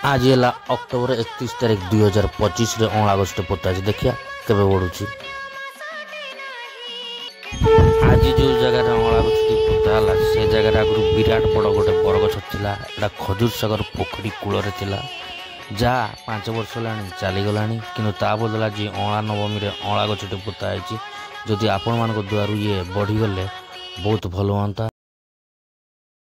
आज है अक्टोबर 31 तारीख 2025 रे अँला गछटे पोता है। देखिया केबे बढ़ुची। आज जो जगह अँला गछटी पोता है से जगह आगु विराट बड़ गोटे बरगछ था। एटा खजूर सागर पोखरी कूल जहाँ 5 वर्ष है चलीगला कि बदला जी अँला नवमी अँला गछटे पोता है। जदि आपण मान द्वारा ये बढ़ीगले बहुत भल हाँ।